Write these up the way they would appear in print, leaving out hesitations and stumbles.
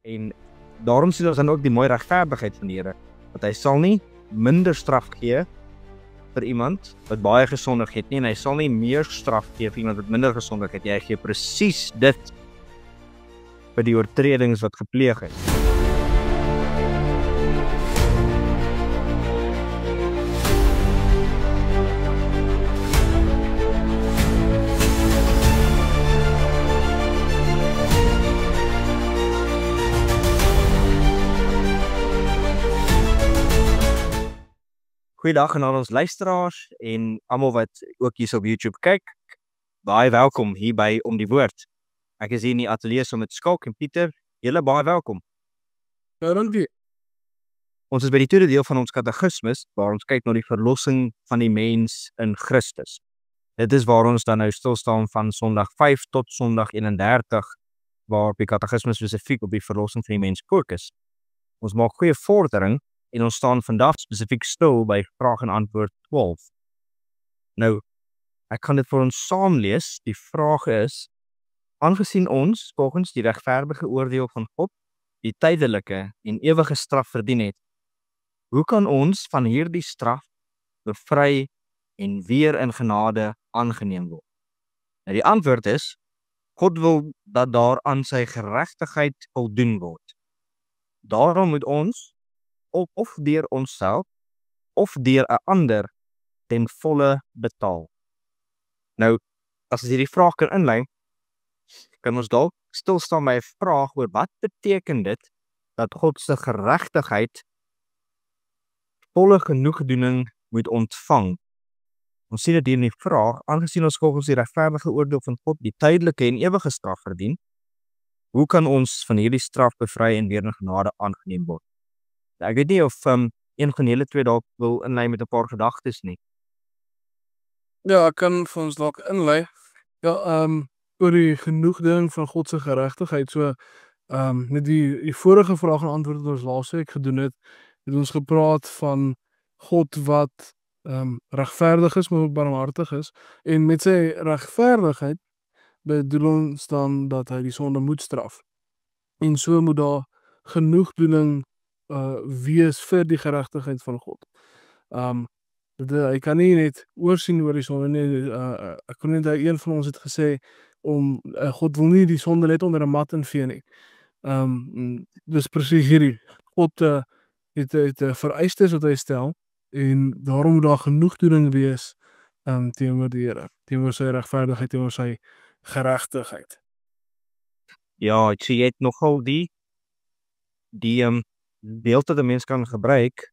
En daarom sien ons dan ook die mooi regverdigheid van die Here, dat hy sal nie minder straf gee vir iemand wat baie gesondig het nie, en hy sal nie meer straf gee vir iemand wat minder gesondig het nie. Hy gee presies dit vir die oortredings wat gepleeg is. Goeiedag aan ons luisteraars en almal wat ook hier op YouTube kyk. Baie welkom hier by Om die Woord. Ek is hier in die ateljee saam met Skalk en Pieter. Julle baie welkom. Ja, dankie. Ons is by die tweede deel van ons katekismes, waar ons kyk na die verlossing van die mens in Christus. Dit is waar ons dan nou stilstaan van Sondag 5 tot Sondag 31, waar die katekismes spesifiek op die verlossing van die mens fokus. Ons maak goeie vordering en ons staan vandag spesifiek stil by vraag en antwoord 12. Nou, ek gaan dit vir ons saam lees. Die vraag is, aangesien ons volgens die regverdige oordeel van God die tydelike en ewige straf verdien het, hoe kan ons van hierdie straf bevry en weer in genade aangeneem word? Nou, die antwoord is, God wil dat daar aan sy geregtigheid voldoen word. Daarom moet ons of deur onsself of deur 'n ander ten volle betaal. Nou, as ons hierdie vraag kan inlei, kan ons dalk stilstaan by 'n vraag oor wat beteken dit dat God se geregtigheid volle genoegdoening moet ontvang. Ons sien dit hier in die vraag, aangesien ons volgens die regverdige oordeel van God die tydelike en ewige straf verdien, hoe kan ons van hierdie straf bevry en weer in genade aangeneem word? Ek weet nie of een van julle twee dalk wil inlei met 'n paar gedagtes nie. Ja, ek kan vir ons dalk inlei. Ja, oor die genoegdoening van God se geregtigheid. So, met die vorige vraag en antwoord wat ons laasweek gedoen het ons gepraat van God wat regverdig is, maar ook barmhartig is. En met sy regverdigheid bedoel ons dan dat hy die sonde moet straf. En so moet daar genoegdoening wees vir die geregtigheid van God. Hy kan nie net oorsien oor die sonde nie. Ek kon net een van ons het gesê God wil nie die sonde net onder 'n mat invee nie. Dis presies hierdie. God het vereistes wat hy stel en daarom moet daar genoegdoening wees teenoor die Here, teenoor sy regverdigheid, teenoor sy geregtigheid. Ja, so jy het nogal die beeld wat 'n mens kan gebruik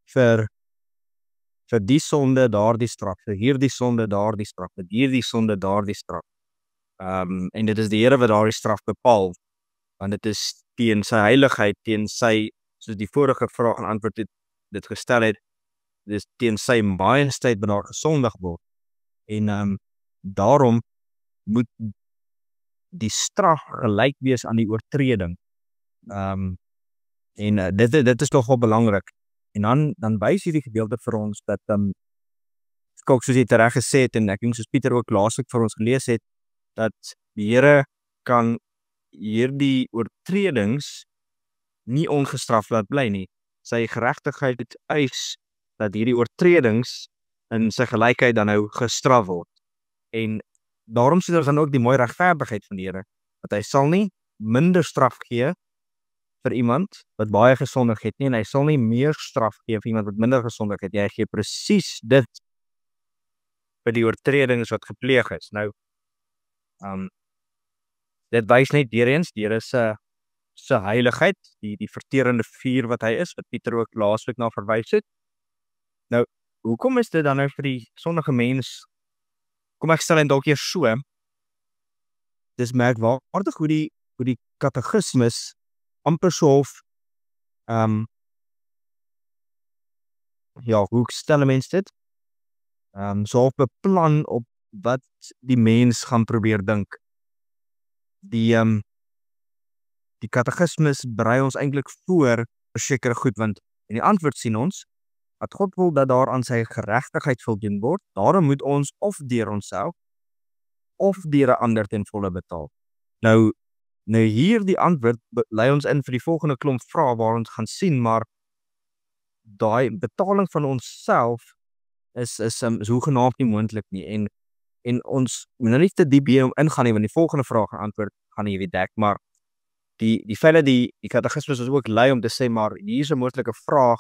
vir die sonde daardie straf, vir hierdie sonde daardie straf, vir hierdie sonde daardie straf. En dit is die Here wat daardie straf bepaal, want dit is teen sy heiligheid, teen sy, soos die vorige vraag en antwoord dit gestel het, dit is teen sy majesteit wat daar gesondig word. En daarom moet die straf gelyk wees aan die oortreding. Dit is nogal belangrik. En dan wys hierdie gedeelte vir ons dat ook soos jy reg gesê het, en ek dink soos Pieter ook laasweek vir ons gelees het, dat die Here kan hierdie oortredings nie ongestraf laat bly nie. Sy geregtigheid het eis dat hierdie oortredings in sy gelykheid dan nou gestraf word. En daarom sien ons dan ook die mooi regverdigheid van die Here, dat hy sal nie minder straf gee vir iemand wat baie gesondig het nie, en hy sal nie meer straf gee vir iemand wat minder gesondig het nie. Hy gee presies dit vir die oortredings wat gepleeg is. Nou, dit wys net weer eens die Here se heiligheid, die verterende vuur wat hy is, wat Pieter ook laasweek na verwys het. Nou, hoekom is dit dan nou vir die sondige mens? Kom ek stel en dalk eers so. Dis merkwaardig hoe die katekismes amper so half, hoe stel 'n mens dit? So half beplan op wat die mens gaan probeer dink. Die katekismes berei ons eintlik voor vir sekere goed, want in die antwoord sien ons dat God wil dat daar aan sy geregtigheid voldoen word. Daarom moet ons of deur onsself of deur 'n ander ten volle betaal. Nou, Nou hier die antwoord lei ons in vir die volgende klomp vrae waar ons gaan sien, maar daai betaling van onsself is hoegenaamd nie moontlik nie en ons moet nou nie te diep hier ingaan nie, want die volgende vraag en antwoord gaan hierdie dek, maar die feit dat die katekismes ons ook lei om te sê, maar hier is 'n moontlike vraag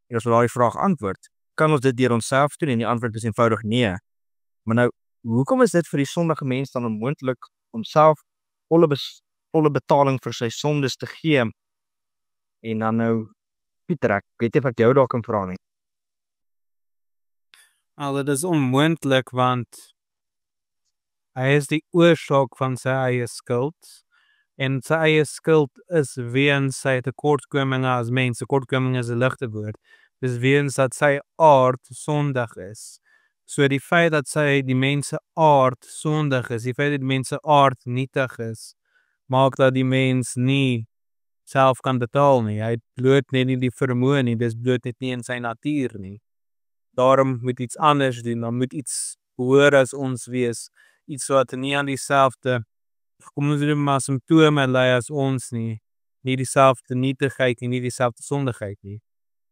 en as ons daai vraag antwoord, kan ons dit deur onsself doen en die antwoord is eenvoudig nee. Maar nou, hoekom is dit vir die sondige mens dan onmoontlik om self volle betaling vir sy sondes te gee? En dan nou, Pieter, ek weet nie of ek jou daar kan vra nie. Al dit is onmoontlik want hy is die oorsaak van sy eie skuld en sy eie skuld is weens sy tekortkominge as mens. Tekortkoming is 'n ligte woord. Dis weens dat sy aard sondig is. So die feit dat die mens se aard sondig is, die feit dat die mens se aard nietig is, maak dat die mens nie self kan betaal nie. Hy het bloot net nie die vermoë nie, dis bloot net nie in sy natuur nie. Daarom moet iets anders doen, dan moet iets hoër as ons wees, iets wat nie aan dieselfde, kom ons noem maar simptome lei as ons nie dieselfde nietigheid nie dieselfde sondigheid nie.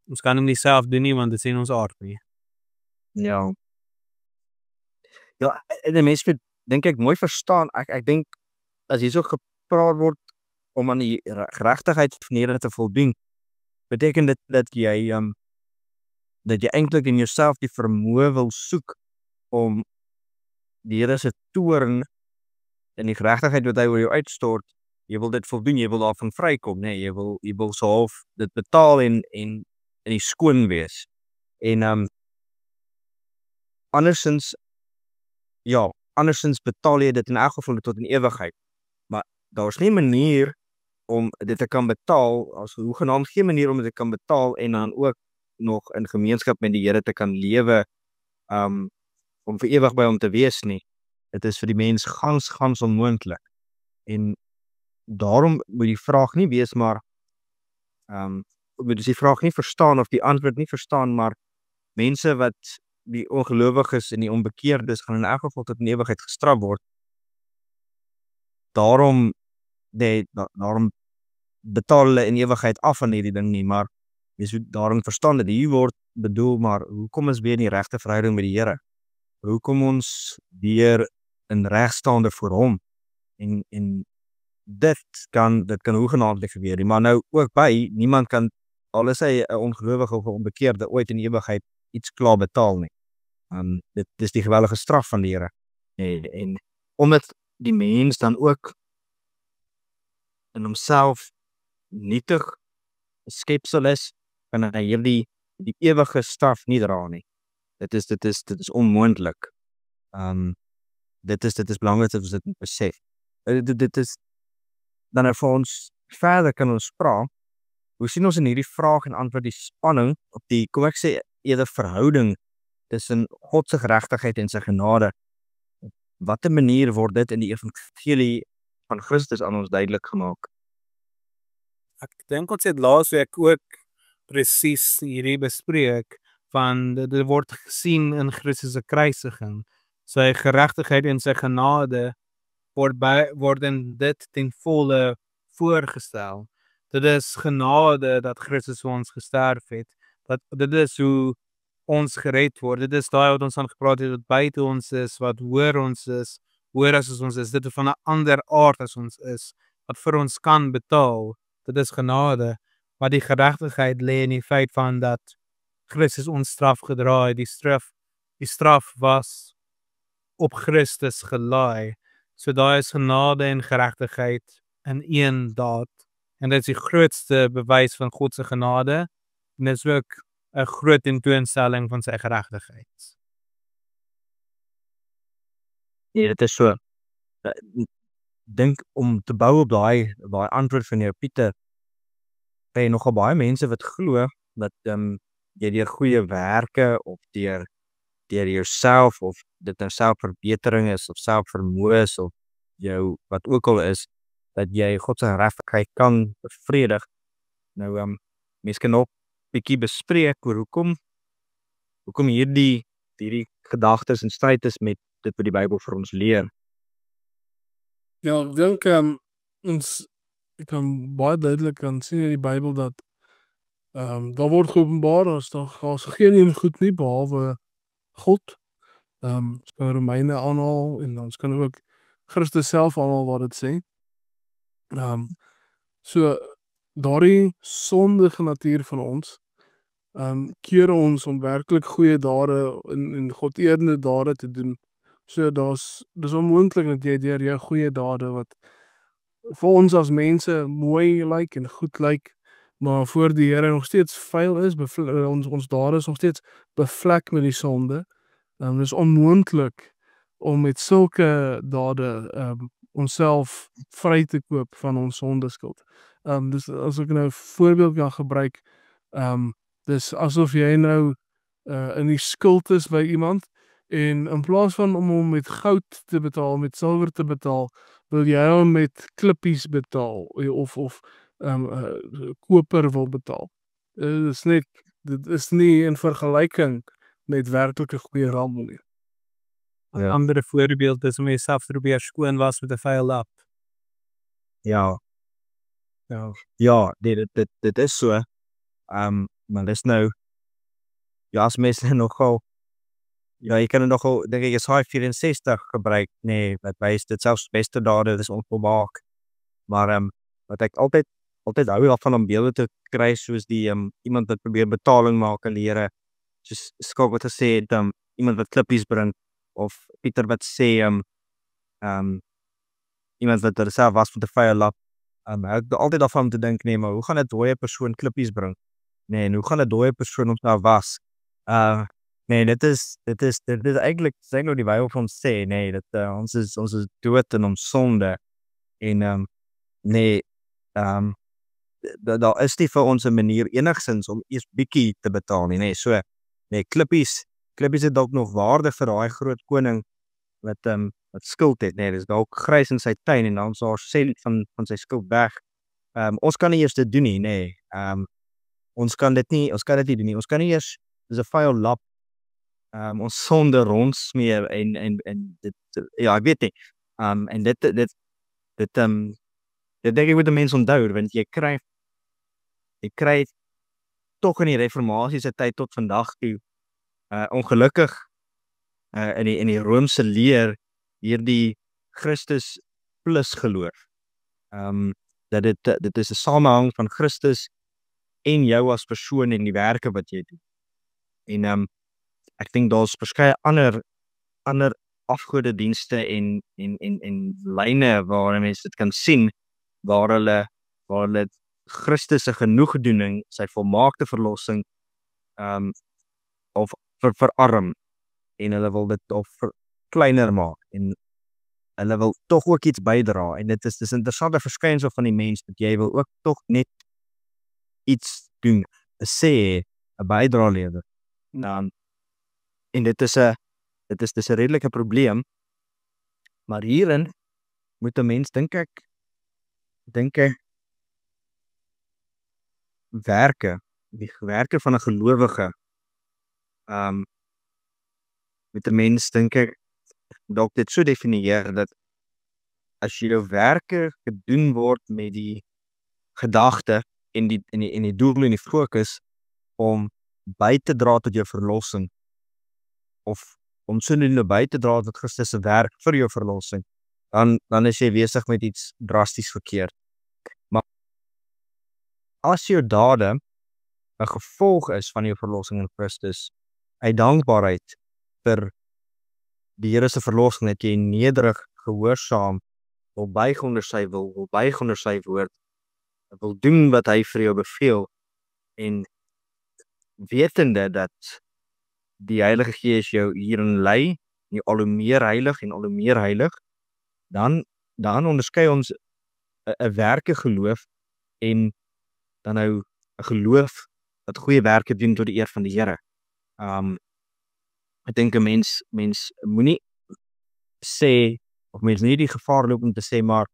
Ons kan hom nie self doen nie, want dit is in ons aard nie. Ja. Ja, en die mens moet, dink ek, mooi verstaan, ek dink, as hier so gepraat word, om aan die geregtigheid van die Here te voldoen, beteken dit dat jy eintlik in jouself die vermoë wil soek om die Here se toorn en die geregtigheid wat hy oor jou uitstort, jy wil dit voldoen, jy wil daarvan vrykom, nee, jy wil so half dit betaal en die skoon wees. En andersins betaal jy dit in elk geval tot in ewigheid. Maar daar is nie 'n manier om dit te kan betaal, as hoegenaamd geen manier om dit te kan betaal en dan ook nog in gemeenskap met die Here te kan lewe, om vir ewig by hom te wees nie. Dit is vir die mens gans onmoontlik. En daarom moet die vraag nie wees, maar moet die vraag nie verstaan of die antwoord nie verstaan, maar mense wat die ongelowiges en die onbekeerdes gaan in elk geval tot in ewigheid gestraf word. Daarom betaal hulle in ewigheid af van hierdie ding nie, maar mens moet daarom verstaan dat hier word bedoel, maar hoekom is weer in die regte verhouding met die Here? Hoekom ons weer in reg staande voor hom? En dit kan hoegenaamd nie gebeur nie, maar nou ook by, niemand kan, al is hy 'n ongelowige of 'n onbekeerde, ooit in ewigheid iets klaar betaal nie. Dit is die geweldige straf van die Here. En omdat die mens dan ook in homself nietig skepsel is, kan hy hierdie die ewige straf nie dra nie. Dit is onmoontlik. Dit is belangrik dat ons dit besef. Dit is dan vir ons verder kan ons vra, hoe sien ons in hierdie vraag en antwoord die spanning op die, kom ek sê, eerder verhouding tussen God se geregtigheid en sy genade? Op watter manier word dit in die evangelie van Christus aan ons duidelik gemaak? Ek dink ons het laasweek ook presies hierdie bespreek, van dit word gesien in Christus se kruisiging. Sy geregtigheid en sy genade word in dit ten volle voorgestel. Dit is genade dat Christus vir ons gesterf het. Dit is hoe ons gered word. Dit is daai wat ons aan gepraat het, wat buite ons is, wat hoor ons is, hoor as ons is. Dit is van 'n ander aard as ons is, wat vir ons kan betaal. Dit is genade. Maar die geregtigheid lê in die feit van dat Christus ons straf gedra het. Die straf was op Christus gelaai. So daar is genade en geregtigheid in een daad. En dit is die grootste bewys van God se genade. En dit is ook 'n groot tentoonstelling van sy geregtigheid. Nee, dit is so. Dink om te bou op daai antwoord van jou, Pieter, jy nogal baie mense wat glo dat jy deur goeie werke of deur jouself, of dit nou selfverbetering is of selfvermoë is of jou wat ook al is, dat jy God se geregtigheid kan bevredig. Nou mense kan nog bietjie bespreek oor hoekom hierdie gedagtes in stryd is met dit wat die Bybel vir ons leer. Ja, ek dink ons ek kan baie duidelik kan sien in die Bybel dat daar word geopenbaar daar's geen een goed nie behalwe God. Ons kan Romeine aanhaal en ons kan ook Christus self aanhaal wat dit sê. So daardie sondige natuur van ons keer ons om werklik goeie dade en God-eerende dade te doen. So dis onmoontlik dat jy deur jou goeie dade wat vir ons as mense mooi lyk en goed lyk, maar voor die Here nog steeds vuil is, ons dade is nog steeds bevlek met die sonde. Dis onmoontlik om met sulke dade onsself vry te koop van ons sondeskuld. Dus as ek nou 'n voorbeeld kan gebruik, dis asof jy nou in die skuld is by iemand en in plaas van om hom met goud te betaal, met silwer te betaal, wil jy hom met klippies betaal of koper wil betaal. Dit is nie in vergelyking met werklike goeie handel nie. Een andere voorbeeld is om jouself te probeer skoon was met 'n vuil lap. Ja, dit is so. Maar dis nou ja, as mense nogal jy kan dit nogal dink ek Jesaja 64 gebruik, wat wys dit selfs beste dade is onvolmaak. Maar wat ek altyd hou daarvan om beelde te kry soos die iemand wat probeer betaling maak aan die Here. Soos Skok wat gesê het, iemand wat klippies bring, of Pieter wat sê iemand wat self was met 'n vuil lap. Ek het altyd daarvan om te dink, maar hoe gaan 'n dooie persoon klippies bring? En hoe gaan 'n dooie persoon homself was? Dit is eintlik nou die Bybel vir ons sê, dat ons is dood in ons sonde. En daar is nie vir ons 'n manier enigsins om eers bietjie te betaal nie, so klippies het dalk nog waarde vir daai groot koning wat skuld het, dis dalk grys in sy tuin en dan sal sê van sy skuld weg. Ons kan nie eers dit doen nie, ons kan dit nie doen nie. Ons kan nie eers dis 'n vuil lap ons sonde rondsmeer en dit ek weet nie. En dit dink ek moet 'n mens onthou, want jy kry tog in die reformatie se tyd tot vandag toe ongelukkig in die Romeinse leer hierdie Christus plus geloof. Dat dit is 'n samehang van Christus en jou as persoon en die werke wat jy doen. En ek dink daar's verskeie ander afgodedienste en lyne waar mense dit kan sien waar hulle Christus se genoegdoening, sy volmaakte verlossing of verarm en hulle wil dit of kleiner maak en hulle wil tog ook iets bydra en dit is 'n interessante verskynsel van die mens dat jy wil ook tog net iets doen, 'n sê, 'n bydra lewer. En dit is 'n redelike probleem. Maar hierin moet 'n mens dink ek die werke van 'n gelowige met 'n mens dink ek dalk dit so definieer dat as jou werke gedoen word met die gedagte en die doel en die fokus om by te dra tot jou verlossing of om sodoende by te dra tot Christus se werk vir jou verlossing, dan is jy besig met iets drasties verkeerd. Maar as jou dade 'n gevolg is van jou verlossing in Christus, uit dankbaarheid vir die Here se verlossing, dat jy nederig gehoorsaam wil buig onder sy wil buig onder sy woord, wil doen wat hy vir jou beveel en wetende dat die Heilige Gees jou hierin lei, nie al hoe meer heilig en al hoe meer heilig, dan onderskei ons 'n werke geloof en dan nou 'n geloof wat goeie werke doen tot die eer van die Here. Ek dink 'n mens moenie sê of mens nie die gevaar loop om te sê maar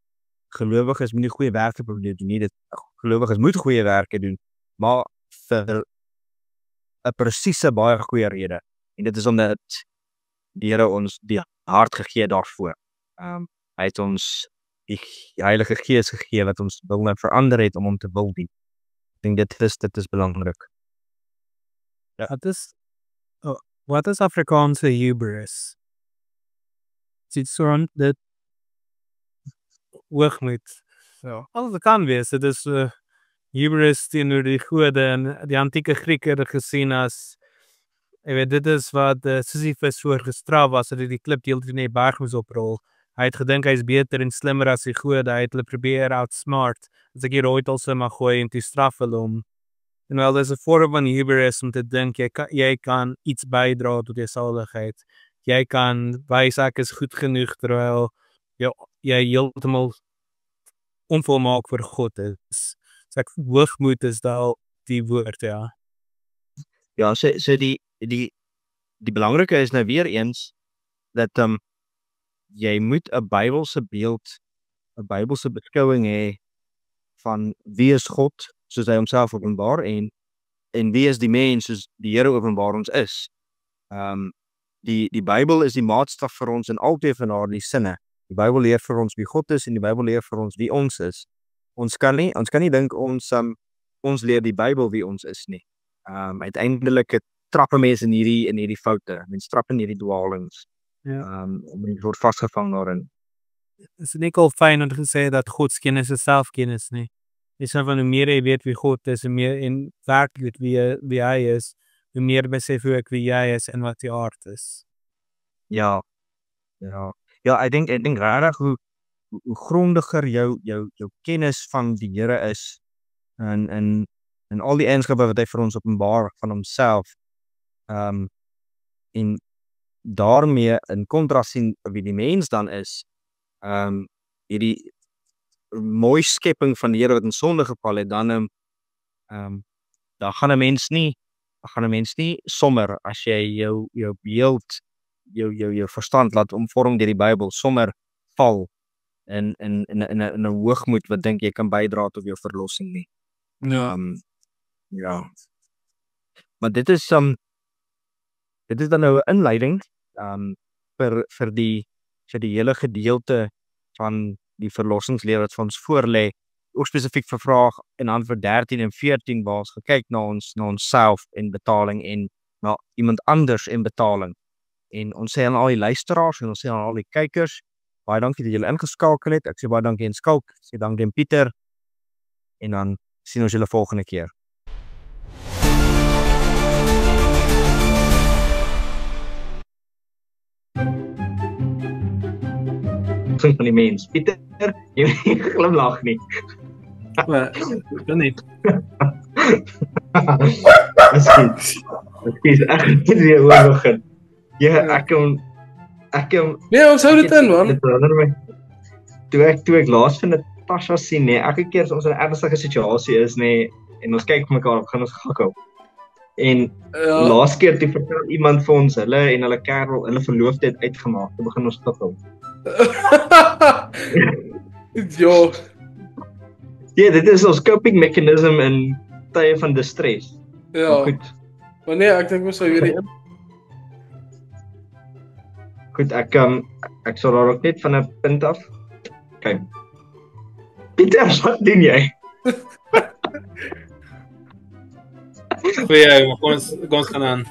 gelowiges moenie goeie werke probeer doen nie. Gelowiges moet goeie werke doen, maar vir 'n presiese baie goeie rede. En dit is omdat die Here ons die hart gegee daarvoor. Hy het ons die Heilige Gees gegee wat ons wil nou verander het om hom te wil dien. Ek dink dit is belangrik. Wat is Afrikaanse hubris? Dit soort dit hoogmoed. Ja. Alles het kan wees. Dit is hubris teenoor die gode en die antieke Grieke het gesien as jy weet, dit is wat Sisyphus voor gestraf was, dat hy die klip deel in die berg moes oprol. Hy het gedink hy is beter en slimmer as die gode, hy het hulle probeer outsmart, as ek hier ooit al so mag gooi en toe straf hulle hom. En wel, dis 'n vorm van hubris om te dink, jy kan iets bydra tot jou saligheid. Jy kan wys ek is goed genoeg, terwyl jy heeltemal onvolmaak vir God is. So ek hoogmoed is daar die woord, ja. Ja, so die belangrike is nou weer eens dat jy moet 'n Bybelse beeld, 'n Bybelse beskouing hê van wie is God, soos hy homself openbaar en wie is die mens soos die Here openbaar ons is. Die Bybel is die maatstaf vir ons in albei van daardie sinne. Die Bybel leer vir ons wie God is en die Bybel leer vir ons wie ons is. Ons kan nie dink ons leer die Bybel wie ons is nie. Uiteindelik trappe mense in hierdie foute. Mense trappe in hierdie dwaalings. Ja. Mense word vasgevang daarin. Is nie al fyn om te sê dat godskennis is selfkennis nie. Dis nou van hoe meer jy weet wie God is en meer en werklik wie hy is, hoe meer besef hoe ek wie jy is en wat die aard is. Ja, ek dink regtig hoe grondiger jou kennis van die Here is en al die eienskappe wat hy vir ons openbaar van homself, en daarmee in kontras sien wie die mens dan is, hierdie mooi skepping van die Here wat in sonde geval het, dan gaan 'n mens nie sommer as jy jou beeld, jou verstand laat omvorm deur die Bybel, sommer val in 'n hoogmoed wat dink jy kan bydra tot jou verlossing nie. Ja. Maar dit is dan nou 'n inleiding vir die hele gedeelte van die verlossingsleer wat vir ons voorlê, ook spesifiek vir vraag en antwoord 13 en 14 waar ons gekyk na onsself en betaling en na iemand anders en betaling. En ons sê aan al die luisteraars en ons sê aan al die kykers, baie dankie dat julle ingeskakel het. Ek sê baie dankie aan Skalk, ek sê dankie aan Pieter en dan sien ons julle volgende keer. Van die mens. Pieter, jy glimlag nie. Dan nie. Ek het weer oor begin. Ja, ek Nee, ons hou dit in, man. Dit herinner my. Toe ek laas van Natasha sien, nee, elke keer as ons in 'n ernstige situasie is, nee, en ons kyk vir mekaar, begin ons gakkel. En laas keer toe vertel iemand vir ons hulle en hulle kerel, hulle verloofde het uitgemaak, toe begin ons gakkel. Ja. Ja, dit is ons coping mechanism in tye van distress. Ja. Maar goed. Maar nee, ek dink ons sou hierdie Goed, ek sal daar ook net van 'n punt af. Kyk. Pieter, wat doen jy? Goeie, kom ons gaan aan.